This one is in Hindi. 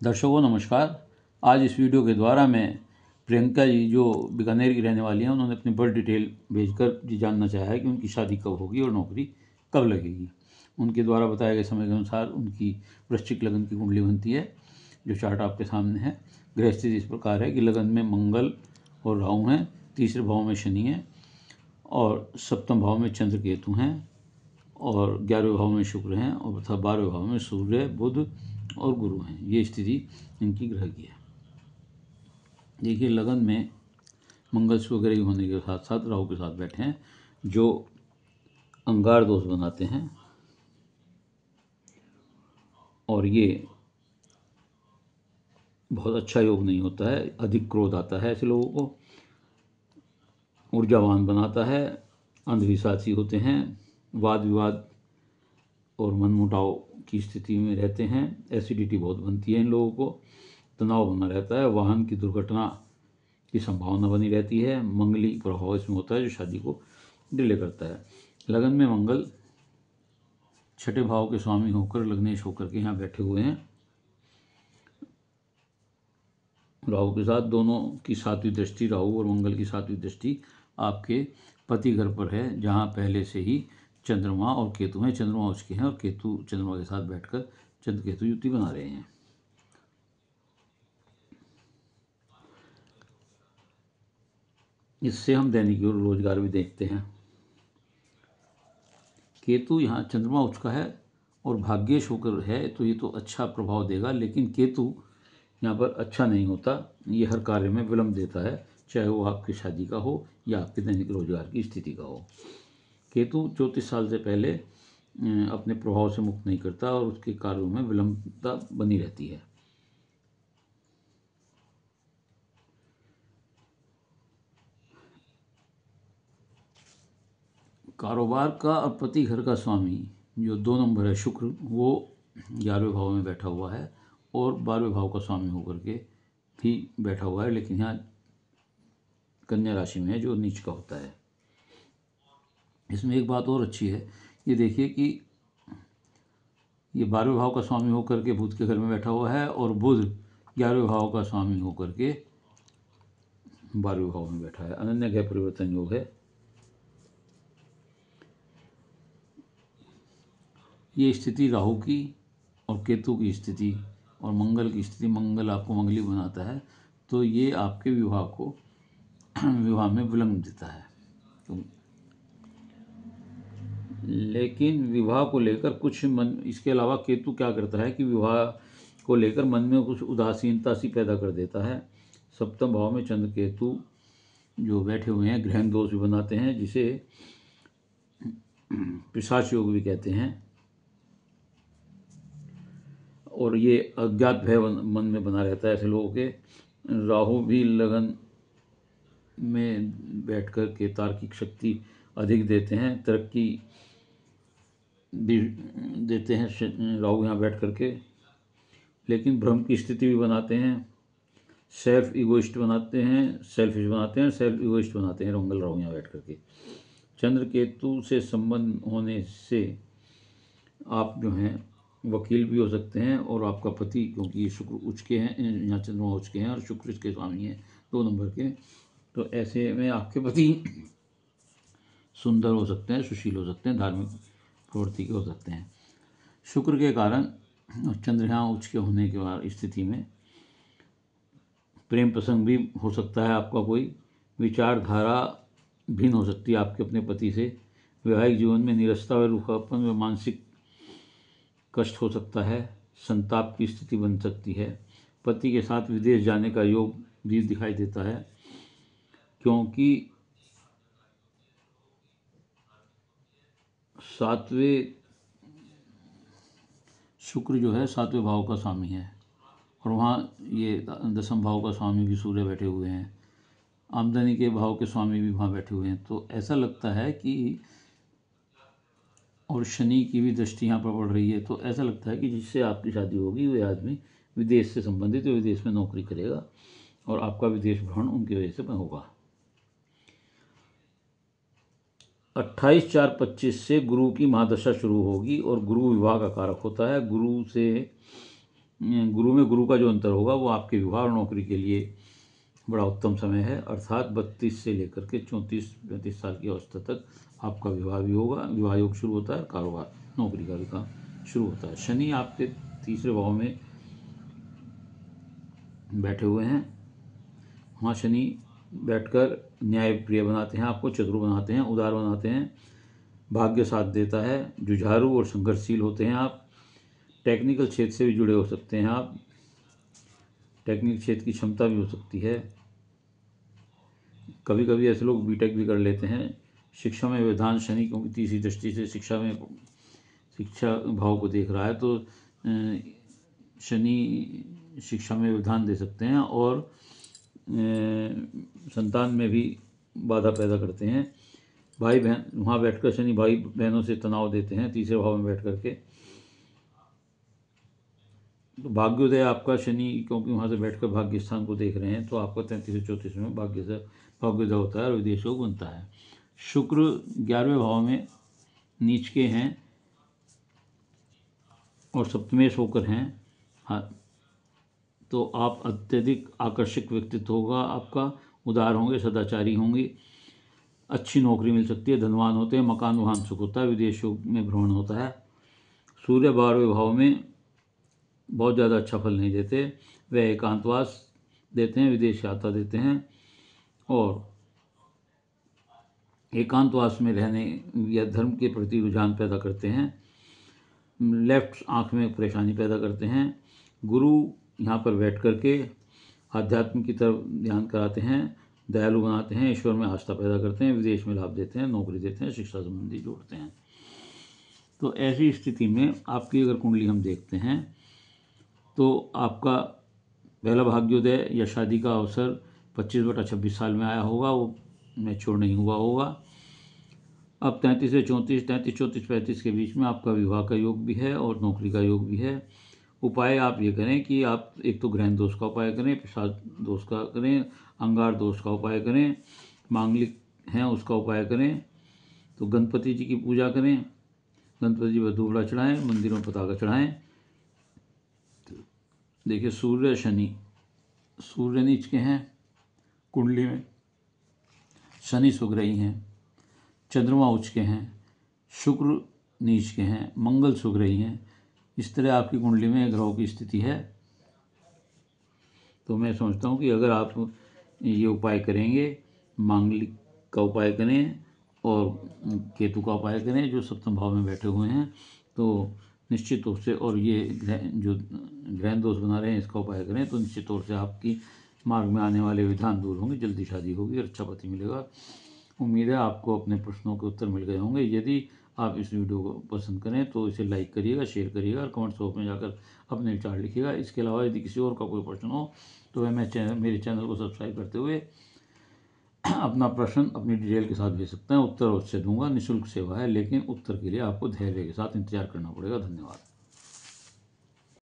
दर्शकों नमस्कार। आज इस वीडियो के द्वारा मैं प्रियंका जी जो बीकानेर की रहने वाली हैं, उन्होंने अपनी बर्थ डिटेल भेजकर जी जानना चाहा है कि उनकी शादी कब होगी और नौकरी कब लगेगी। उनके द्वारा बताए गए समय के अनुसार उनकी वृश्चिक लगन की कुंडली बनती है, जो चार्ट आपके सामने है। ग्रह स्थिति इस प्रकार है कि लगन में मंगल और राहु हैं, तीसरे भाव में शनि है और सप्तम भाव में चंद्र केतु हैं और 11वें भाव में शुक्र हैं और तथा 12वें भाव में सूर्य बुध और गुरु हैं। ये स्थिति इनकी ग्रह की है। देखिए, लगन में मंगल वगैरह होने के साथ साथ राहु के साथ बैठे हैं, जो अंगार दोष बनाते हैं और ये बहुत अच्छा योग नहीं होता है। अधिक क्रोध आता है ऐसे लोगों को, ऊर्जावान बनाता है, अंधविश्वासी होते हैं, वाद विवाद और मनमुटाव की स्थिति में रहते हैं। एसिडिटी बहुत बनती है इन लोगों को, तनाव बना रहता है, वाहन की दुर्घटना की संभावना बनी रहती है। मंगली प्रभाव इसमें होता है जो शादी को डिले करता है। लगन में मंगल छठे भाव के स्वामी होकर लग्नेश होकर के यहाँ बैठे हुए हैं राहु के साथ। दोनों की सातवीं दृष्टि, राहु और मंगल की सातवीं दृष्टि आपके पति घर पर है, जहाँ पहले से ही चंद्रमा और केतु हैं। चंद्रमा उसके हैं और केतु चंद्रमा के साथ बैठकर चंद्र केतु युति बना रहे हैं। इससे हम दैनिक और रोजगार भी देखते हैं। केतु यहाँ चंद्रमा उसका है और भाग्येश होकर है, तो ये तो अच्छा प्रभाव देगा, लेकिन केतु यहाँ पर अच्छा नहीं होता। ये हर कार्य में विलंब देता है, चाहे वो आपकी शादी का हो या आपके दैनिक रोजगार की स्थिति का हो। केतु 34 साल से पहले अपने प्रभाव से मुक्त नहीं करता और उसके कार्यों में विलंबता बनी रहती है। कारोबार का और पति घर का स्वामी जो 2 नंबर है शुक्र, वो 11वें भाव में बैठा हुआ है और 12वें भाव का स्वामी होकर के भी बैठा हुआ है, लेकिन यहाँ कन्या राशि में है जो नीच का होता है। इसमें एक बात और अच्छी है, ये देखिए कि ये 12वें भाव का स्वामी होकर के बुध के घर में बैठा हुआ है और बुध 11वें भाव का स्वामी होकर के 12वें भाव में बैठा है। अनन्य ग्रह परिवर्तन योग है। ये स्थिति राहु की और केतु की स्थिति और मंगल की स्थिति, मंगल आपको मंगली बनाता है, तो ये आपके विवाह में विलंब देता है। तो लेकिन विवाह को लेकर कुछ मन, इसके अलावा केतु क्या करता है कि विवाह को लेकर मन में कुछ उदासीनता सी पैदा कर देता है। सप्तम भाव में चंद्र केतु जो बैठे हुए हैं ग्रहण दोष भी बनाते हैं, जिसे पिशाच योग भी कहते हैं, और ये अज्ञात भय मन में बना रहता है ऐसे लोगों के। राहु भी लगन में बैठकर के तार्किक शक्ति अधिक देते हैं, तरक्की भी देते हैं राहु यहाँ बैठ करके, लेकिन भ्रम की स्थिति भी बनाते हैं। सेल्फ इगोइस्ट बनाते हैं, सेल्फिश बनाते हैं, सेल्फ इगोइस्ट बनाते हैं मंगल राहु यहाँ बैठ करके। चंद्र केतु से संबंध होने से आप जो हैं वकील भी हो सकते हैं, और आपका पति, क्योंकि ये शुक्र उच्च के हैं, यहाँ चंद्रमा उच्च के हैं और शुक्र इसके स्वामी हैं 2 नंबर के, तो ऐसे में आपके पति सुंदर हो सकते हैं, सुशील हो सकते हैं, धार्मिक प्रवृत्ति के हो सकते हैं। शुक्र के कारण चंद्र यहाँ उच्च के होने के बाद स्थिति में प्रेम प्रसंग भी हो सकता है आपका, कोई विचारधारा भिन्न हो सकती है आपके अपने पति से। वैवाहिक जीवन में निरस्ता व रूखापन व मानसिक कष्ट हो सकता है, संताप की स्थिति बन सकती है। पति के साथ विदेश जाने का योग भी दिखाई देता है, क्योंकि 7वें शुक्र जो है 7वें भाव का स्वामी है और वहाँ ये 10वें भाव का स्वामी भी सूर्य बैठे हुए हैं, आमदनी के भाव के स्वामी भी वहाँ बैठे हुए हैं। तो ऐसा लगता है कि, और शनि की भी दृष्टि यहाँ पर पड़ रही है, तो ऐसा लगता है कि जिससे आपकी शादी होगी वह आदमी विदेश से संबंधित है, विदेश में नौकरी करेगा और आपका विदेश भ्रमण उनकी वजह से होगा। 28/4/25 से गुरु की महादशा शुरू होगी और गुरु विवाह का कारक होता है। गुरु से गुरु में गुरु का जो अंतर होगा वो आपके विवाह और नौकरी के लिए बड़ा उत्तम समय है, अर्थात 32 से लेकर के 34-35 साल की अवस्था तक आपका विवाह भी होगा, विवाह योग शुरू होता है, कारोबार नौकरी का भी काम शुरू होता है। शनि आपके तीसरे भाव में बैठे हुए हैं, वहाँ शनि बैठकर न्याय प्रिय बनाते हैं, आपको चतुर बनाते हैं, उदार बनाते हैं, भाग्य साथ देता है, जुझारू और संघर्षशील होते हैं आप, टेक्निकल क्षेत्र से भी जुड़े हो सकते हैं आप, टेक्निकल क्षेत्र की क्षमता भी हो सकती है, कभी कभी ऐसे लोग बीटेक भी कर लेते हैं। शिक्षा में व्यवधान शनि क्योंकि तीसरी दृष्टि से शिक्षा भाव को देख रहा है, तो शनि शिक्षा में व्यवधान दे सकते हैं और संतान में भी बाधा पैदा करते हैं। भाई बहन वहाँ बैठकर शनि भाई बहनों से तनाव देते हैं तीसरे भाव में बैठ करके। तो भाग्योदय आपका शनि क्योंकि वहाँ से बैठकर भाग्य स्थान को देख रहे हैं, तो आपका 33 से 34 में भाग्योदय होता है और विदेश योग बनता है। शुक्र 11वें भाव में नीच के हैं और सप्तमेश होकर हैं। हाँ, तो आप अत्यधिक आकर्षक व्यक्तित्व होगा आपका, उदार होंगे, सदाचारी होंगे, अच्छी नौकरी मिल सकती है, धनवान होते हैं, मकान वाहन सुख होता है, विदेश योग में भ्रमण होता है। सूर्य 12वें भाव में बहुत ज़्यादा अच्छा फल नहीं देते, वह एकांतवास देते हैं, विदेश यात्रा देते हैं और एकांतवास में रहने या धर्म के प्रति रुझान पैदा करते हैं, लेफ्ट आँख में परेशानी पैदा करते हैं। गुरु यहाँ पर बैठ करके आध्यात्म की तरफ ध्यान कराते हैं, दयालु बनाते हैं, ईश्वर में आस्था पैदा करते हैं, विदेश में लाभ देते हैं, नौकरी देते हैं, शिक्षा संबंधी जोड़ते हैं। तो ऐसी स्थिति में आपकी अगर कुंडली हम देखते हैं तो आपका पहला भाग्योदय या शादी का अवसर 25/26 साल में आया होगा, वो मैच्योर नहीं हुआ होगा। अब 33 से 34, 33, 34, 35 के बीच में आपका विवाह का योग भी है और नौकरी का योग भी है। उपाय आप ये करें कि आप एक तो ग्रहण दोष का उपाय करें, पिशाच दोष का करें, अंगार दोष का उपाय करें, मांगलिक हैं उसका उपाय करें। तो गणपति जी की पूजा करें, गणपति जी पर दूबड़ा चढ़ाएं, मंदिरों पर पताका चढ़ाएं। देखिए सूर्य शनि, सूर्य नीच के हैं कुंडली में, शनि सुग्रही हैं, चंद्रमा उच्च के हैं, शुक्र नीच के हैं, मंगल सुग्रही हैं। इस तरह आपकी कुंडली में ग्रहों की स्थिति है। तो मैं समझता हूँ कि अगर आप ये उपाय करेंगे, मांगलिक का उपाय करें और केतु का उपाय करें जो सप्तम भाव में बैठे हुए हैं, तो निश्चित रूप से, और ये जो ग्रहण दोष बना रहे हैं इसका उपाय करें, तो निश्चित तौर से आपकी मार्ग में आने वाले विधान दूर होंगे, जल्दी शादी होगी और अच्छा पति मिलेगा। उम्मीद है आपको अपने प्रश्नों के उत्तर मिल गए होंगे। यदि आप इस वीडियो को पसंद करें तो इसे लाइक करिएगा, शेयर करिएगा और कमेंट्स बॉक्स में जाकर अपने विचार लिखिएगा। इसके अलावा यदि किसी और का कोई प्रश्न हो तो वह मेरे चैनल को सब्सक्राइब करते हुए अपना प्रश्न अपनी डिटेल के साथ भेज सकते हैं, उत्तर अवश्य दूंगा। निःशुल्क सेवा है, लेकिन उत्तर के लिए आपको धैर्य के साथ इंतजार करना पड़ेगा। धन्यवाद।